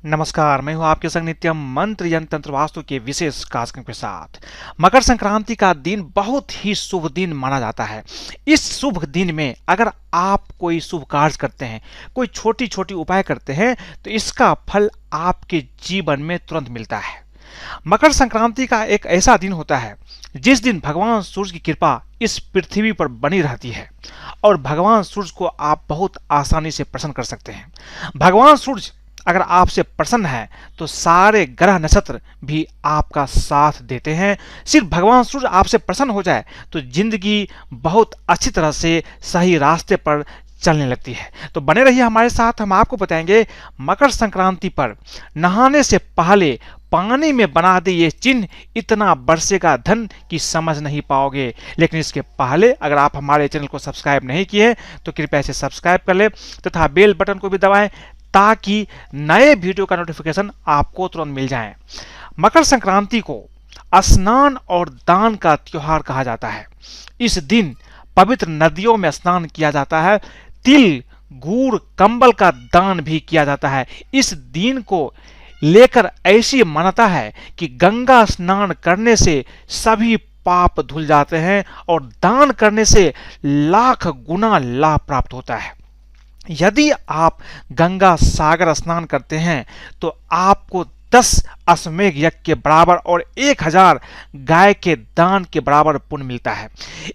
नमस्कार, मैं हूं आपके संग नित्यम मंत्र यंत्र तंत्र वास्तु के विशेष कार्यक्रम के साथ। मकर संक्रांति का दिन बहुत ही शुभ दिन माना जाता है। इस शुभ दिन में अगर आप कोई शुभ कार्य करते हैं, कोई छोटी छोटी उपाय करते हैं, तो इसका फल आपके जीवन में तुरंत मिलता है। मकर संक्रांति का एक ऐसा दिन होता है जिस दिन भगवान सूर्य की कृपा इस पृथ्वी पर बनी रहती है और भगवान सूर्य को आप बहुत आसानी से प्रसन्न कर सकते हैं। भगवान सूर्य अगर आपसे प्रसन्न है तो सारे ग्रह नक्षत्र भी आपका साथ देते हैं। सिर्फ भगवान सूर्य आपसे प्रसन्न हो जाए तो जिंदगी बहुत अच्छी तरह से सही रास्ते पर चलने लगती है। तो बने रहिए हमारे साथ, हम आपको बताएंगे मकर संक्रांति पर नहाने से पहले पानी में बना दे ये चिन्ह, इतना बरसेगा धन कि समझ नहीं पाओगे। लेकिन इसके पहले अगर आप हमारे चैनल को सब्सक्राइब नहीं किए तो कृपया इसे सब्सक्राइब कर ले तथा बेल बटन को भी दबाएं ताकि नए वीडियो का नोटिफिकेशन आपको तुरंत मिल जाए। मकर संक्रांति को स्नान और दान का त्योहार कहा जाता है। इस दिन पवित्र नदियों में स्नान किया जाता है, तिल गुड़ कंबल का दान भी किया जाता है। इस दिन को लेकर ऐसी मान्यता है कि गंगा स्नान करने से सभी पाप धुल जाते हैं और दान करने से लाख गुना लाभ प्राप्त होता है। यदि आप गंगा सागर स्नान करते हैं तो आपको 10 अश्वमेघ यज्ञ के बराबर और 1000 गाय के दान के बराबर पुण्य मिलता है।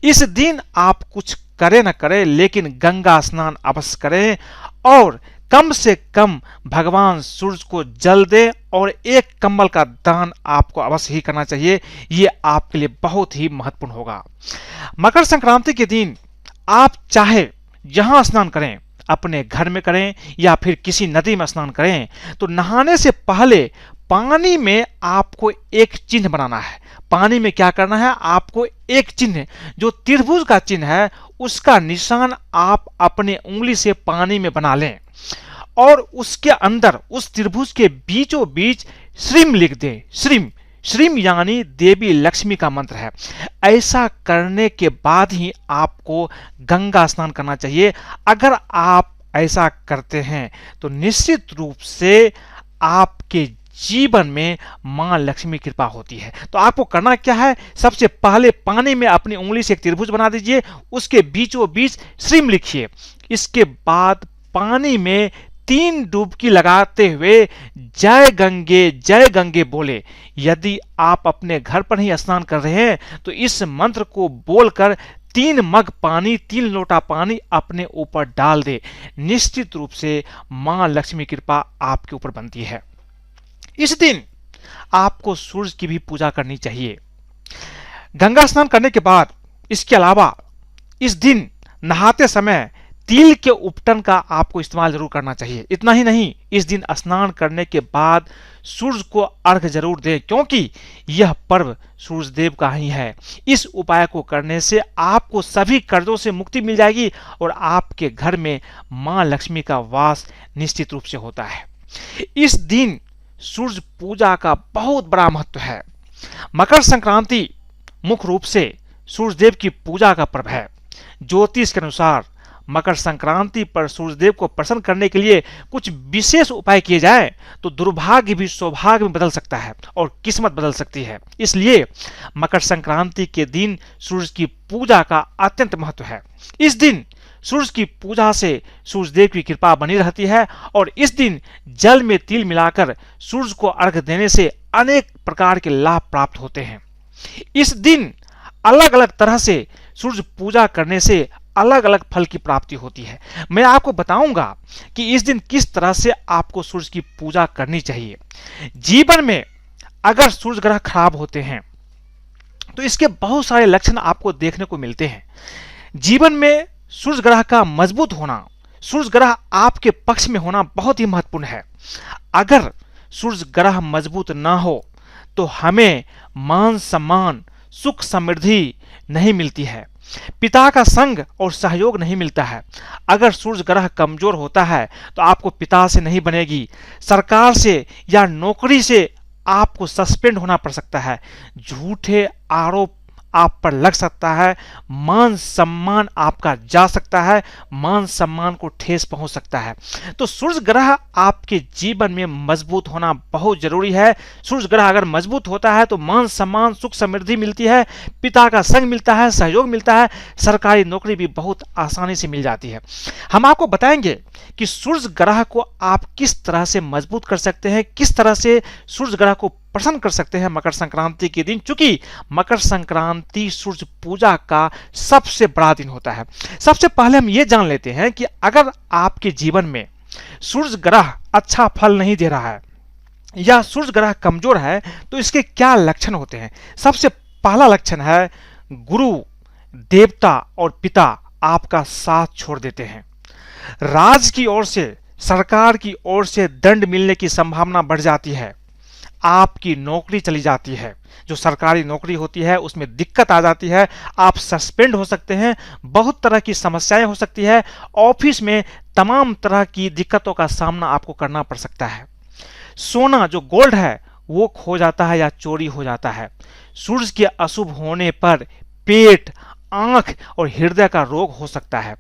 इस दिन आप कुछ करें न करें लेकिन गंगा स्नान अवश्य करें और कम से कम भगवान सूर्य को जल दे और एक कंबल का दान आपको अवश्य ही करना चाहिए। ये आपके लिए बहुत ही महत्वपूर्ण होगा। मकर संक्रांति के दिन आप चाहे जहां स्नान करें, अपने घर में करें या फिर किसी नदी में स्नान करें, तो नहाने से पहले पानी में आपको एक चिन्ह बनाना है। पानी में क्या करना है, आपको एक चिन्ह जो त्रिभुज का चिन्ह है उसका निशान आप अपने उंगली से पानी में बना लें और उसके अंदर उस त्रिभुज के बीचों बीच श्रीम लिख दें। श्रीम श्रीम यानी देवी लक्ष्मी का मंत्र है। ऐसा करने के बाद ही आपको गंगा स्नान करना चाहिए। अगर आप ऐसा करते हैं तो निश्चित रूप से आपके जीवन में मां लक्ष्मी कृपा होती है। तो आपको करना क्या है, सबसे पहले पानी में अपनी उंगली से एक त्रिभुज बना दीजिए, उसके बीचों बीच श्रीम लिखिए। इसके बाद पानी में 3 डुबकी लगाते हुए जय गंगे बोले। यदि आप अपने घर पर ही स्नान कर रहे हैं तो इस मंत्र को बोलकर 3 मग पानी 3 लोटा पानी अपने ऊपर डाल दे। निश्चित रूप से मां लक्ष्मी कृपा आपके ऊपर बनती है। इस दिन आपको सूर्य की भी पूजा करनी चाहिए। गंगा स्नान करने के बाद इसके अलावा इस दिन नहाते समय तिल के उपटन का आपको इस्तेमाल जरूर करना चाहिए। इतना ही नहीं, इस दिन स्नान करने के बाद सूर्य को अर्घ जरूर दें क्योंकि यह पर्व सूर्य देव का ही है। इस उपाय को करने से आपको सभी कर्जों से मुक्ति मिल जाएगी और आपके घर में मां लक्ष्मी का वास निश्चित रूप से होता है। इस दिन सूर्य पूजा का बहुत बड़ा महत्व है। मकर संक्रांति मुख्य रूप से सूर्यदेव की पूजा का पर्व है। ज्योतिष के अनुसार मकर संक्रांति पर सूर्यदेव को प्रसन्न करने के लिए कुछ विशेष उपाय किए जाएं तो दुर्भाग्य भी सौभाग्य में बदल सकता है और किस्मत बदल सकती है। इसलिए मकर संक्रांति के दिन सूर्य की पूजा का अत्यंत महत्व है। इस दिन सूर्य की पूजा से सूर्यदेव की कृपा बनी रहती है और इस दिन जल में तिल मिलाकर सूर्य को अर्घ देने से अनेक प्रकार के लाभ प्राप्त होते हैं। इस दिन अलग अलग तरह से सूर्य पूजा करने से अलग अलग फल की प्राप्ति होती है। मैं आपको बताऊंगा कि इस दिन किस तरह से आपको सूर्य की पूजा करनी चाहिए। जीवन में अगर सूर्य ग्रह खराब होते हैं तो इसके बहुत सारे लक्षण आपको देखने को मिलते हैं। जीवन में सूर्य ग्रह का मजबूत होना, सूर्य ग्रह आपके पक्ष में होना बहुत ही महत्वपूर्ण है। अगर सूर्य ग्रह मजबूत ना हो तो हमें मान सम्मान सुख समृद्धि नहीं मिलती है, पिता का संग और सहयोग नहीं मिलता है। अगर सूर्य ग्रह कमजोर होता है तो आपको पिता से नहीं बनेगी, सरकार से या नौकरी से आपको सस्पेंड होना पड़ सकता है। झूठे आरोप आप पर लग सकता है, मान सम्मान आपका जा सकता है, मान सम्मान को ठेस पहुंच सकता है। तो सूर्य ग्रह आपके जीवन में मजबूत होना बहुत जरूरी है। सूर्य ग्रह अगर मजबूत होता है तो मान सम्मान, सुख समृद्धि मिलती है, पिता का संग मिलता है, सहयोग मिलता है, सरकारी नौकरी भी बहुत आसानी से मिल जाती है। हम आपको बताएंगे कि सूर्य ग्रह को आप किस तरह से मजबूत कर सकते हैं, किस तरह से सूर्य ग्रह को प्रसन्न कर सकते हैं मकर संक्रांति के दिन, क्योंकि मकर संक्रांति सूर्य पूजा का सबसे बड़ा दिन होता है। सबसे पहले हम ये जान लेते हैं कि अगर आपके जीवन में सूर्य ग्रह अच्छा फल नहीं दे रहा है या सूर्य ग्रह कमजोर है तो इसके क्या लक्षण होते हैं। सबसे पहला लक्षण है गुरु, देवता और पिता आपका साथ छोड़ देते हैं। राज की ओर से, सरकार की ओर से दंड मिलने की संभावना बढ़ जाती है। आपकी नौकरी चली जाती है, जो सरकारी नौकरी होती है उसमें दिक्कत आ जाती है, आप सस्पेंड हो सकते हैं, बहुत तरह की समस्याएं हो सकती है, ऑफिस में तमाम तरह की दिक्कतों का सामना आपको करना पड़ सकता है। सोना जो गोल्ड है वो खो जाता है या चोरी हो जाता है। सूर्य के अशुभ होने पर पेट, आंख और हृदय का रोग हो सकता है।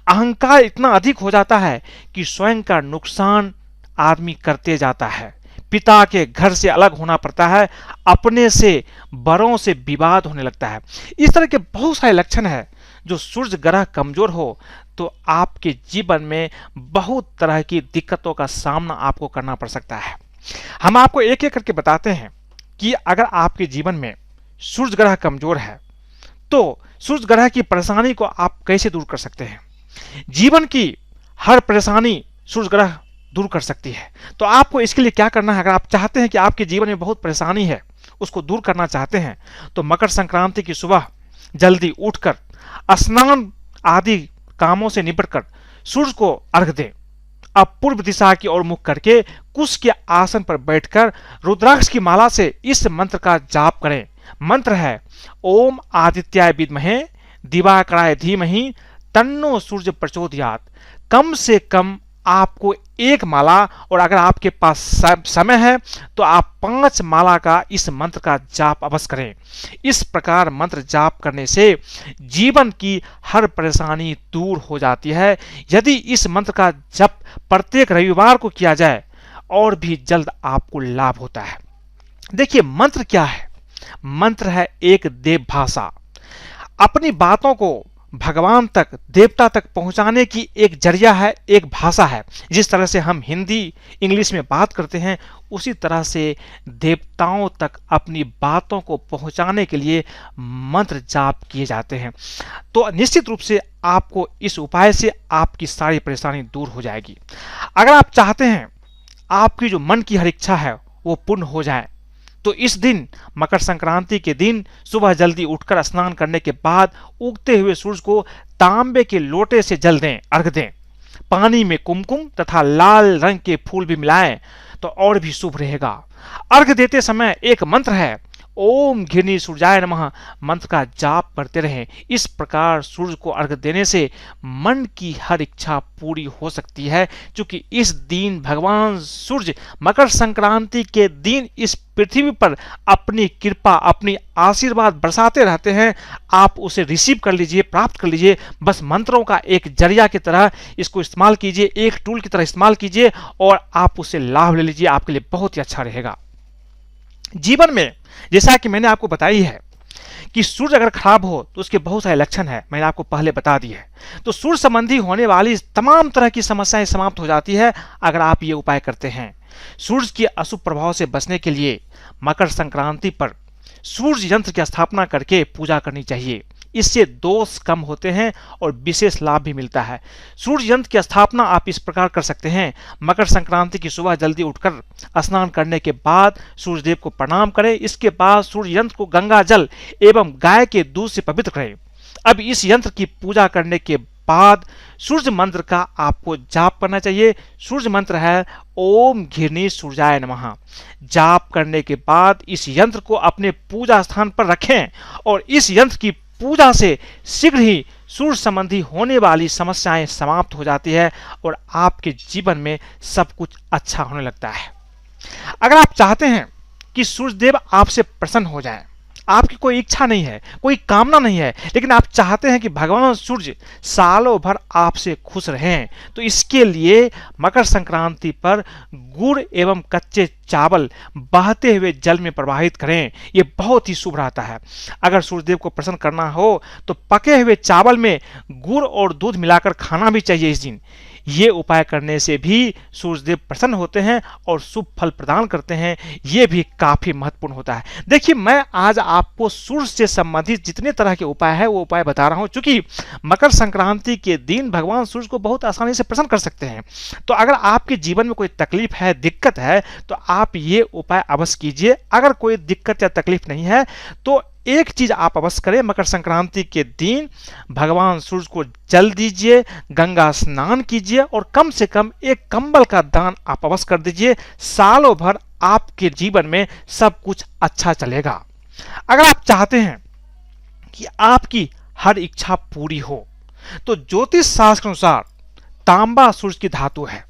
अहंकार इतना अधिक हो जाता है कि स्वयं का नुकसान आदमी करते जाता है। पिता के घर से अलग होना पड़ता है, अपने से बड़ों से विवाद होने लगता है। इस तरह के बहुत सारे लक्षण हैं। जो सूर्य ग्रह कमजोर हो तो आपके जीवन में बहुत तरह की दिक्कतों का सामना आपको करना पड़ सकता है। हम आपको एक एक करके बताते हैं कि अगर आपके जीवन में सूर्य ग्रह कमजोर है तो सूर्य ग्रह की परेशानी को आप कैसे दूर कर सकते हैं। जीवन की हर परेशानी सूर्य ग्रह दूर कर सकती है। तो आपको इसके लिए क्या करना है, अगर आप चाहते हैं कि आपके जीवन में बहुत परेशानी है उसको दूर करना चाहते हैं तो मकर संक्रांति की सुबह जल्दी उठकर स्नान आदि कामों से निपटकर सूर्य को अर्घ दें। अब पूर्व दिशा की ओर मुख करके कुश के आसन पर बैठकर रुद्राक्ष की माला से इस मंत्र का जाप करें। मंत्र है ओम आदित्याय विद्महे दिवाकराय धीमहि तन्नो सूर्य प्रचोदयात्। कम से कम आपको एक माला, और अगर आपके पास समय है तो आप 5 माला का इस मंत्र का जाप अवश्य करें। इस प्रकार मंत्र जाप करने से जीवन की हर परेशानी दूर हो जाती है। यदि इस मंत्र का जप प्रत्येक रविवार को किया जाए और भी जल्द आपको लाभ होता है। देखिए मंत्र क्या है, मंत्र है एक देव भाषा। अपनी बातों को भगवान तक, देवता तक पहुंचाने की एक जरिया है, एक भाषा है। जिस तरह से हम हिंदी इंग्लिश में बात करते हैं उसी तरह से देवताओं तक अपनी बातों को पहुंचाने के लिए मंत्र जाप किए जाते हैं। तो निश्चित रूप से आपको इस उपाय से आपकी सारी परेशानी दूर हो जाएगी। अगर आप चाहते हैं आपकी जो मन की हर इच्छा है वो पूर्ण हो जाए तो इस दिन मकर संक्रांति के दिन सुबह जल्दी उठकर स्नान करने के बाद उगते हुए सूर्य को तांबे के लोटे से जल दें, अर्घ दें। पानी में कुमकुम तथा लाल रंग के फूल भी मिलाएं तो और भी शुभ रहेगा। अर्घ देते समय एक मंत्र है ओम घिरनी सूर्याय नमः मंत्र का जाप करते रहें। इस प्रकार सूर्य को अर्घ देने से मन की हर इच्छा पूरी हो सकती है, क्योंकि इस दिन भगवान सूर्य मकर संक्रांति के दिन इस पृथ्वी पर अपनी कृपा, अपनी आशीर्वाद बरसाते रहते हैं। आप उसे रिसीव कर लीजिए, प्राप्त कर लीजिए। बस मंत्रों का एक जरिया की तरह इसको इस्तेमाल कीजिए, एक टूल की तरह इस्तेमाल कीजिए और आप उससे लाभ ले लीजिए। आपके लिए बहुत ही अच्छा रहेगा। जीवन में जैसा कि मैंने आपको बताई है कि सूर्य अगर खराब हो तो उसके बहुत सारे लक्षण हैं, मैंने आपको पहले बता दी है। तो सूर्य संबंधी होने वाली तमाम तरह की समस्याएं समाप्त हो जाती है अगर आप ये उपाय करते हैं। सूर्य के अशुभ प्रभाव से बचने के लिए मकर संक्रांति पर सूर्य यंत्र की स्थापना करके पूजा करनी चाहिए। इससे दोष कम होते हैं और विशेष लाभ भी मिलता है। सूर्य यंत्र की स्थापना आप इस प्रकार कर सकते हैं। मकर संक्रांति की सुबह जल्दी उठकर स्नान करने के बाद सूर्य देव को प्रणाम करें। इसके बाद सूर्य यंत्र को गंगा जल एवं गाय के दूध से पवित्र करें। अब इस यंत्र की पूजा करने के बाद सूर्य मंत्र का आपको जाप करना चाहिए। सूर्य मंत्र है ओम घिरनी सूर्याय नमः। जाप करने के बाद इस यंत्र को अपने पूजा स्थान पर रखें और इस यंत्र की पूजा से शीघ्र ही सूर्य संबंधी होने वाली समस्याएं समाप्त हो जाती है और आपके जीवन में सब कुछ अच्छा होने लगता है। अगर आप चाहते हैं कि सूर्यदेव आपसे प्रसन्न हो जाएं, आपकी कोई इच्छा नहीं है, कोई कामना नहीं है, लेकिन आप चाहते हैं कि भगवान सूर्य सालों भर आपसे खुश रहें, तो इसके लिए मकर संक्रांति पर गुड़ एवं कच्चे चावल बहते हुए जल में प्रवाहित करें। यह बहुत ही शुभ रहता है। अगर सूर्यदेव को प्रसन्न करना हो तो पके हुए चावल में गुड़ और दूध मिलाकर खाना भी चाहिए इस दिन। ये उपाय करने से भी सूर्यदेव प्रसन्न होते हैं और शुभ फल प्रदान करते हैं। ये भी काफी महत्वपूर्ण होता है। देखिए, मैं आज आपको सूर्य से संबंधित जितने तरह के उपाय है वो उपाय बता रहा हूं, क्योंकि मकर संक्रांति के दिन भगवान सूर्य को बहुत आसानी से प्रसन्न कर सकते हैं। तो अगर आपके जीवन में कोई तकलीफ है, दिक्कत है, तो आप ये उपाय अवश्य कीजिए। अगर कोई दिक्कत या तकलीफ नहीं है तो एक चीज आप अवश्य करें, मकर संक्रांति के दिन भगवान सूर्य को जल दीजिए, गंगा स्नान कीजिए और कम से कम एक कंबल का दान आप अवश्य कर दीजिए। सालों भर आपके जीवन में सब कुछ अच्छा चलेगा। अगर आप चाहते हैं कि आपकी हर इच्छा पूरी हो तो ज्योतिष शास्त्र के अनुसार तांबा सूर्य की धातु है।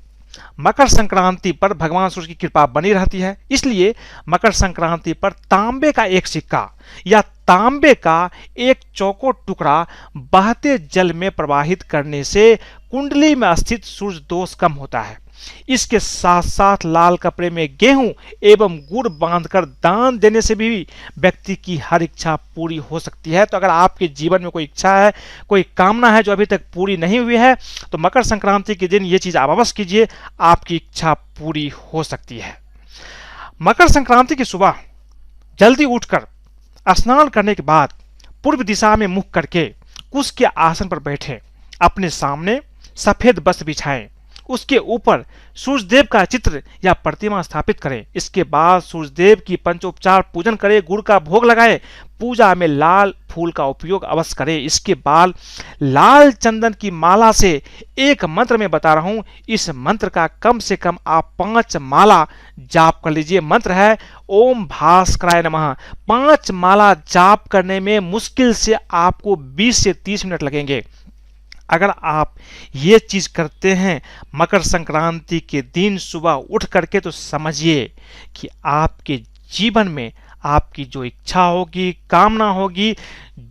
मकर संक्रांति पर भगवान सूर्य की कृपा बनी रहती है, इसलिए मकर संक्रांति पर तांबे का एक सिक्का या तांबे का एक चौकोर टुकड़ा बहते जल में प्रवाहित करने से कुंडली में स्थित सूर्य दोष कम होता है। इसके साथ साथ लाल कपड़े में गेहूं एवं गुड़ बांधकर दान देने से भी व्यक्ति की हर इच्छा पूरी हो सकती है। तो अगर आपके जीवन में कोई इच्छा है, कोई कामना है जो अभी तक पूरी नहीं हुई है, तो मकर संक्रांति के दिन ये चीज आप अवश्य कीजिए, आपकी इच्छा पूरी हो सकती है। मकर संक्रांति की सुबह जल्दी उठकर स्नान करने के बाद पूर्व दिशा में मुख करके कुश के आसन पर बैठे, अपने सामने सफेद वस्त्र बिछाएं, उसके ऊपर सूर्यदेव का चित्र या प्रतिमा स्थापित करें। इसके बाद सूर्यदेव की पंचोपचार पूजन करें, गुड़ का भोग लगाएं, पूजा में लाल फूल का उपयोग अवश्य करें। इसके बाद लाल चंदन की माला से एक मंत्र में बता रहा हूं, इस मंत्र का कम से कम आप 5 माला जाप कर लीजिए। मंत्र है ओम भास्कराय नमः। 5 माला जाप करने में मुश्किल से आपको 20 से 30 मिनट लगेंगे। अगर आप ये चीज करते हैं मकर संक्रांति के दिन सुबह उठ करके, तो समझिए कि आपके जीवन में आपकी जो इच्छा होगी, कामना होगी,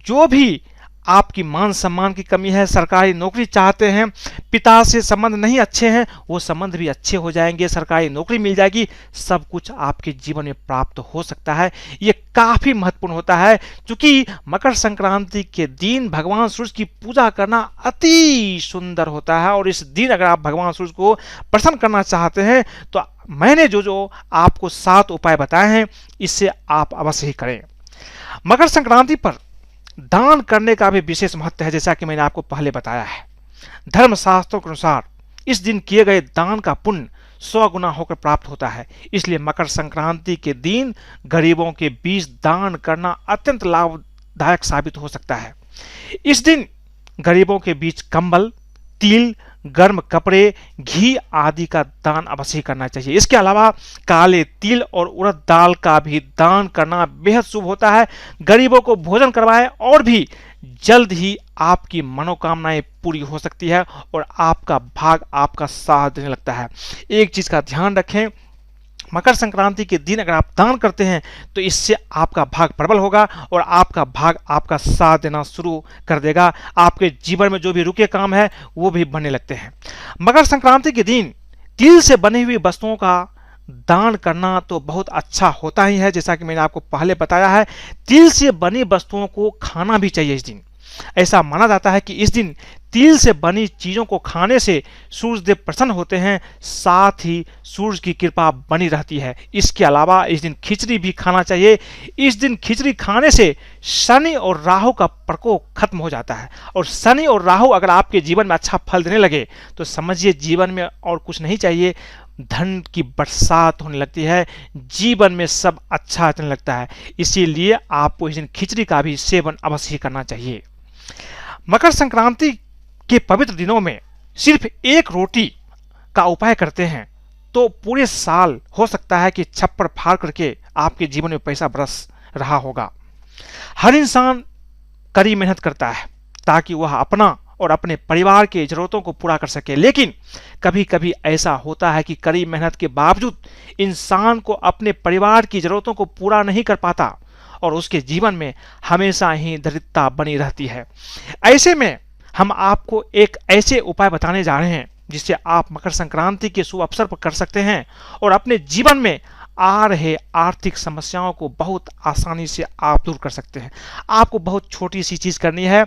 जो भी आपकी मान सम्मान की कमी है, सरकारी नौकरी चाहते हैं, पिता से संबंध नहीं अच्छे हैं, वो संबंध भी अच्छे हो जाएंगे, सरकारी नौकरी मिल जाएगी, सब कुछ आपके जीवन में प्राप्त हो सकता है। ये काफी महत्वपूर्ण होता है, क्योंकि मकर संक्रांति के दिन भगवान सूर्य की पूजा करना अति सुंदर होता है। और इस दिन अगर आप भगवान सूर्य को प्रसन्न करना चाहते हैं तो मैंने जो आपको 7 उपाय बताए हैं, इससे आप अवश्य ही करें। मकर संक्रांति पर दान करने का भी विशेष महत्व है, जैसा कि मैंने आपको पहले बताया है। धर्मशास्त्रों के अनुसार इस दिन किए गए दान का पुण्य 100 गुना होकर प्राप्त होता है। इसलिए मकर संक्रांति के दिन गरीबों के बीच दान करना अत्यंत लाभदायक साबित हो सकता है। इस दिन गरीबों के बीच कंबल, तिल, गर्म कपड़े, घी आदि का दान अवश्य करना चाहिए। इसके अलावा काले तिल और उड़द दाल का भी दान करना बेहद शुभ होता है। गरीबों को भोजन करवाएं और भी जल्द ही आपकी मनोकामनाएं पूरी हो सकती है और आपका भाग आपका साथ देने लगता है। एक चीज का ध्यान रखें, मकर संक्रांति के दिन अगर आप दान करते हैं तो इससे आपका भाग प्रबल होगा और आपका भाग आपका साथ देना शुरू कर देगा। आपके जीवन में जो भी रुके काम है वो भी बनने लगते हैं। मकर संक्रांति के दिन तिल से बनी हुई वस्तुओं का दान करना तो बहुत अच्छा होता ही है, जैसा कि मैंने आपको पहले बताया है। तिल से बनी वस्तुओं को खाना भी चाहिए इस दिन। ऐसा माना जाता है कि इस दिन तिल से बनी चीजों को खाने से सूर्यदेव प्रसन्न होते हैं, साथ ही सूर्य की कृपा बनी रहती है। इसके अलावा इस दिन खिचड़ी भी खाना चाहिए। इस दिन खिचड़ी खाने से शनि और राहु का प्रकोप खत्म हो जाता है। और शनि और राहु अगर आपके जीवन में अच्छा फल देने लगे तो समझिए जीवन में और कुछ नहीं चाहिए, धन की बरसात होने लगती है, जीवन में सब अच्छा चलने लगता है। इसीलिए आपको इस दिन खिचड़ी का भी सेवन अवश्य करना चाहिए। मकर संक्रांति के पवित्र दिनों में सिर्फ एक रोटी का उपाय करते हैं तो पूरे साल हो सकता है कि छप्पर फाड़ करके आपके जीवन में पैसा बरस रहा होगा। हर इंसान कड़ी मेहनत करता है ताकि वह अपना और अपने परिवार की जरूरतों को पूरा कर सके, लेकिन कभी कभी ऐसा होता है कि कड़ी मेहनत के बावजूद इंसान को अपने परिवार की जरूरतों को पूरा नहीं कर पाता और उसके जीवन में हमेशा ही दरिद्रता बनी रहती है। ऐसे में हम आपको एक ऐसे उपाय बताने जा रहे हैं जिससे आप मकर संक्रांति के शुभ अवसर पर कर सकते हैं और अपने जीवन में आ रहे आर्थिक समस्याओं को बहुत आसानी से आप दूर कर सकते हैं। आपको बहुत छोटी सी चीज करनी है।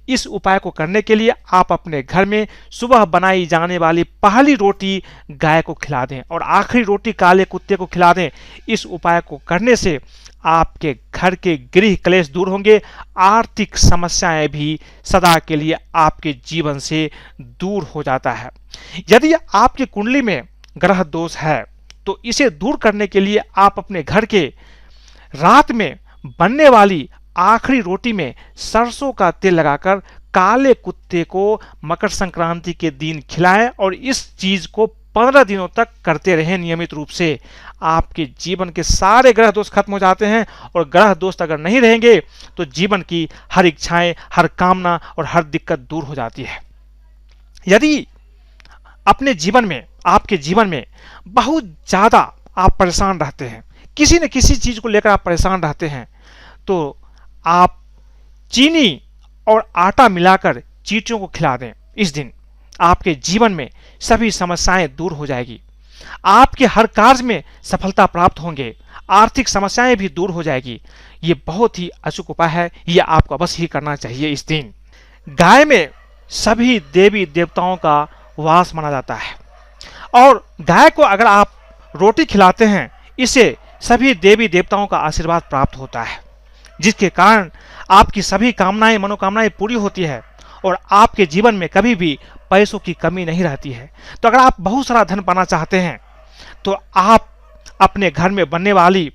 इस उपाय को करने के लिए आप अपने घर में सुबह बनाई जाने वाली पहली रोटी गाय को खिला दें और आखिरी रोटी काले कुत्ते को खिला दें। इस उपाय को करने से आपके घर के गृह क्लेश दूर होंगे, आर्थिक समस्याएं भी सदा के लिए आपके जीवन से दूर हो जाता है। यदि आपकी कुंडली में ग्रह दोष है तो इसे दूर करने के लिए आप अपने घर के रात में बनने वाली आखिरी रोटी में सरसों का तेल लगाकर काले कुत्ते को मकर संक्रांति के दिन खिलाएं और इस चीज को 15 दिनों तक करते रहें नियमित रूप से। आपके जीवन के सारे ग्रह दोष खत्म हो जाते हैं और ग्रह दोष अगर नहीं रहेंगे तो जीवन की हर इच्छाएं, हर कामना और हर दिक्कत दूर हो जाती है। यदि अपने जीवन में, आपके जीवन में बहुत ज्यादा आप परेशान रहते हैं, किसी न किसी चीज को लेकर आप परेशान रहते हैं, तो आप चीनी और आटा मिलाकर चींटियों को खिला दें। इस दिन आपके जीवन में सभी समस्याएं दूर हो जाएगी, आपके हर कार्य में सफलता प्राप्त होंगे, आर्थिक समस्याएं भी दूर हो जाएगी। ये बहुत ही अचूक उपाय है, ये आपको अवश्य ही करना चाहिए। इस दिन गाय में सभी देवी देवताओं का वास माना जाता है और गाय को अगर आप रोटी खिलाते हैं, इससे सभी देवी देवताओं का आशीर्वाद प्राप्त होता है, जिसके कारण आपकी सभी कामनाएं, मनोकामनाएं पूरी होती है और आपके जीवन में कभी भी पैसों की कमी नहीं रहती है। तो अगर आप बहुत सारा धन पाना चाहते हैं तो आप अपने घर में बनने वाली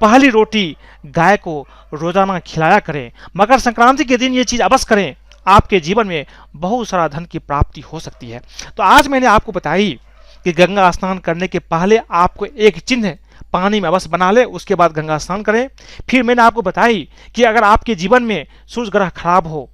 पहली रोटी गाय को रोजाना खिलाया करें। मकर संक्रांति के दिन ये चीज अवश्य करें, आपके जीवन में बहुत सारा धन की प्राप्ति हो सकती है। तो आज मैंने आपको बताई कि गंगा स्नान करने के पहले आपको एक चिन्ह पानी में अवश्य बना ले, उसके बाद गंगा स्नान करें। फिर मैंने आपको बताई कि अगर आपके जीवन में सूर्य ग्रह खराब हो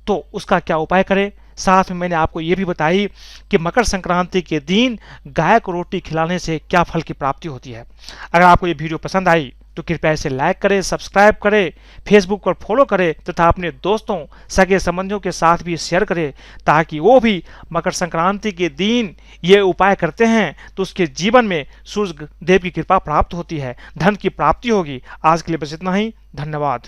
तो उसका क्या उपाय करें। साथ में मैंने आपको ये भी बताई कि मकर संक्रांति के दिन गाय को रोटी खिलाने से क्या फल की प्राप्ति होती है। अगर आपको ये वीडियो पसंद आई तो कृपया इसे लाइक करें, सब्सक्राइब करें, फेसबुक पर फॉलो करें तथा अपने दोस्तों, सगे संबंधियों के साथ भी शेयर करें ताकि वो भी मकर संक्रांति के दिन ये उपाय करते हैं तो उसके जीवन में सूर्य देव की कृपा प्राप्त होती है, धन की प्राप्ति होगी। आज के लिए बस इतना ही, धन्यवाद।